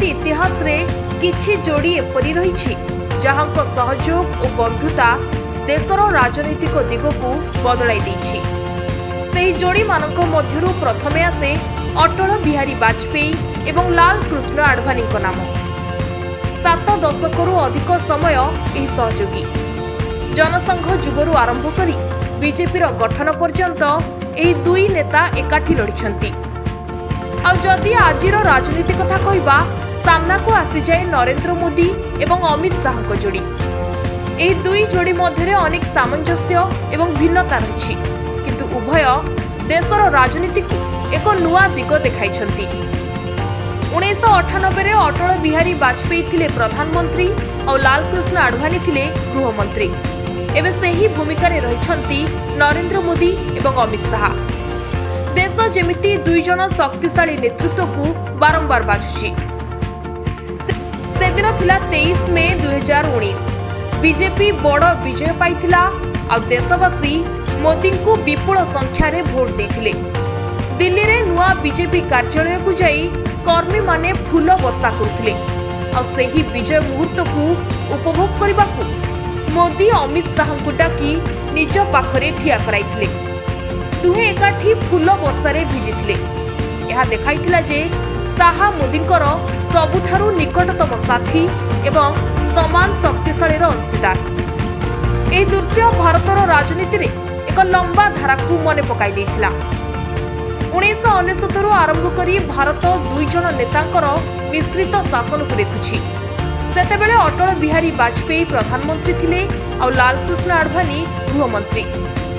राजनीति इतिहास रे किछि जोड़ी एपरि रहिछि जहांको सहयोग और बंधुता देशर राजनीतिक दिग को बदलाई दैछि। सेही जोड़ी मानक मध्यरु प्रथमे आसे अटल बिहारी वाजपेयी एवं लाल कृष्ण आडवाणी नाम। 7 दशकरू अधिक समय एही सहयोगी जनसंघ जुगरू आरंभ करी बीजेपी गठन पर्यंत एही दुई नेता एकाठी लड़िछंती। आ जदि आजिर राजनीति कथा कहबा सामना को आसी जाए नरेंद्र मोदी एवं अमित शाह को जोड़ी। एही दुई जोड़ी मध्यरे अनेक सामंजस्य एवं भिन्नता रही, किंतु उभय देशर राजनीति को एक नुआ दिग देखाइछंती। 1998 रे अटल बिहारी वाजपेयी थिले प्रधानमंत्री और लाल कृष्ण आडवाणी थिले गृहमंत्री। एबे सेही भूमिका रे रहिछंती नरेंद्र मोदी एवं अमित शाह। देश जेमिति दुई जन शक्तिशाली नेतृत्व को बारंबार बाछुछि। से दिन थिला 23 मई 2019 बीजेपी बड़ विजय पाइथिला आ देशवासी मोदी को विपुल संख्या रे भोट देथिले। दिल्ली रे नुआ बीजेपी कार्यालय को जाई कर्मी माने फूल वर्षा करुथिले आ सेही विजय मुहूर्त को उपभोग करबा को मोदी अमित शाह को डाकी निज पाखरे ठिया कराइथिले। दुहे एकाठी फूल वर्षारे भिजिथिले। यह देखाइथिला जे शाह मोदींकर सबुठारु निकटतम साथी एवं समान शक्तिशाली अंशीदार। एही दृश्य भारतर राजनीति रे एक लंबा धारा को मने पकाई देथिला। 1999 आरंभ करी भारत दुई जन नेतांकर मिश्रित शासन को देखुछि। सेतेबेले अटल बिहारी वाजपेयी प्रधानमंत्री थिले और लाल कृष्ण आडवाणी गृहमंत्री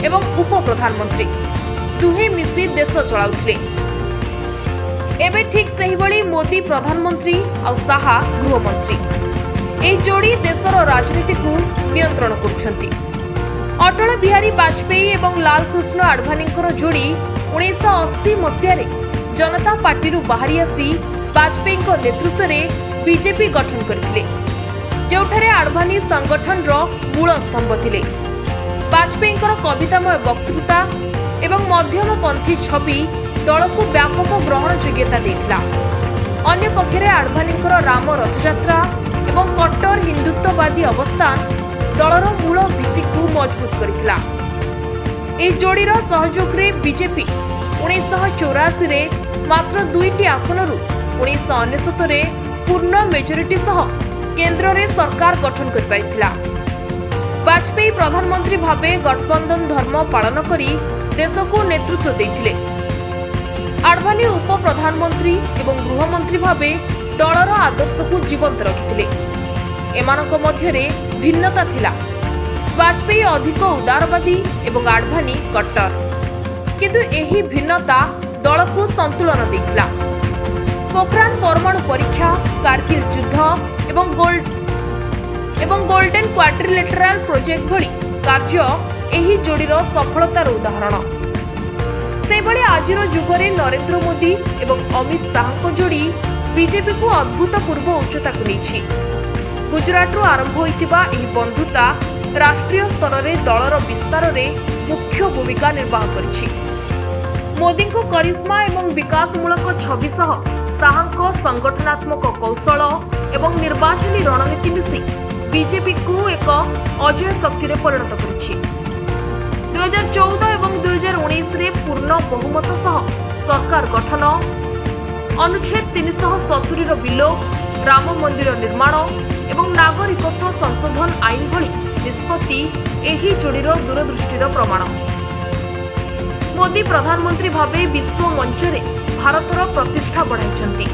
एवं उप प्रधानमंत्री। दुहे मिसी देश चलाउथिले। एबे ठीक सही बळी मोदी प्रधानमंत्री और शाह गृहमंत्री। एही जोड़ी देशर राजनीति को नियंत्रण करुछंती। अटल बिहारी वाजपेयी एवं लाल कृष्ण आडवाणींकर जोड़ी 1980 मसीह जनता पार्टी बाहरी आसी वाजपेयी नेतृत्व में बीजेपी गठन करथिले, जोठारे आडवाणी संगठन मूल स्तंभ थिले। वाजपेयी कवितामय वक्तृता एवं मध्यमपंथी छवि दल को व्यापक ग्रहण योग्यता देथिला। अन्य पक्षरे आडवाणींकर राम रथयात्रा एवं कट्टर हिंदुत्ववादी अवस्थान दलर मूल भित्ति को मजबूत करथिला। एही जोड़ीर सहयोग रे बीजेपी 1984 रे मात्र 2टी आसनरू 1999 रे पूर्ण मेजोरिटी सह केंद्र रे सरकार गठन कर पारिथिला। वाजपेयी प्रधानमंत्री भावे गठबंधन धर्म पालन करी देश को नेतृत्व देथिले। आडवाणी उप प्रधानमंत्री एवं गृहमंत्री भावे दलर आदर्श को जीवंत रखिथिले। एमानक मध्यरे भिन्नता थिला। वाजपेयी अधिक उदारवादी एवं आडवाणी कट्टर, किंतु एही भिन्नता दल को संतुलन देथिला। पोखरान परमाणु परीक्षा, कारगिल युद्ध एवं गोल्डन क्वाड्रिलेटराल प्रोजेक्ट भली कार्य एही जोड़ीर सफलतार उदाहरण। सेबळे आजिर जुगरे नरेंद्र मोदी एवं अमित शाह को जोड़ी बीजेपी को अभूतपूर्व उच्चता को नेछि। गुजरात आरंभ होइतिबा एही बंधुता राष्ट्रीय स्तर रे दलर विस्तार रे मुख्य भूमिका निर्वाह करछि। मोदी को करिश्मा एवं विकासमूलक छवि सह शाहଙ୍କ संगठनात्मक कौशल एवं निर्वाचनी रणनीति मिसी बीजेपी को एक अजय शक्ति रे परिणत करछि। 2014 एवं 2019 रे पूर्ण बहुमत सह सरकार गठन, अनुच्छेद 370 विलोप, राम मंदिर निर्माण एवं नागरिकत्व संशोधन आईन भली निष्पत्ति एही जोड़ीर दूरदृष्टिर प्रमाण। मोदी प्रधानमंत्री भावे विश्व मंचरे भारतर प्रतिष्ठा बढ़ाइछंती।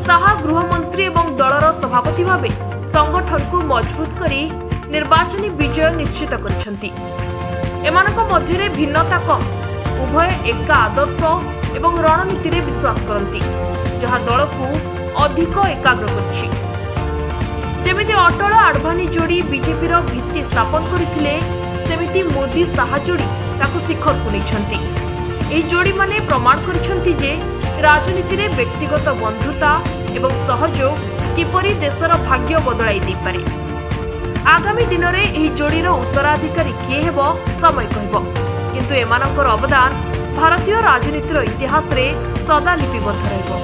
शाह गृहमंत्री एवं दलर सभापति भावे संगठन को मजबूत करी निर्वाचनी विजय निश्चित करिछंती। एमानक मध्यरे भिन्नता कम, उभय एका आदर्श एवं रणनीति रे विश्वास करती, जहा दल को अधिक एकाग्र करछि। जेमिति अटल आडवाणी जोड़ी बीजेपी रो भित्ति स्थापन करथिले, सेमिति मोदी शाह जोड़ी ताको शिखर को नैछंती। एही जोड़ी माने प्रमाण करछंती जे राजनीति रे व्यक्तिगत बंधुता एवं सहयोग किपरि देशर भाग्य बदलाई दै पारे। आगामी दिन में एही जोड़ीर उत्तराधिकारी किए हेबो समय कहबो, किंतु एमानकर अवदान भारतीय राजनीतिर इतिहास रे सदा लिपिबद्ध रहइबो।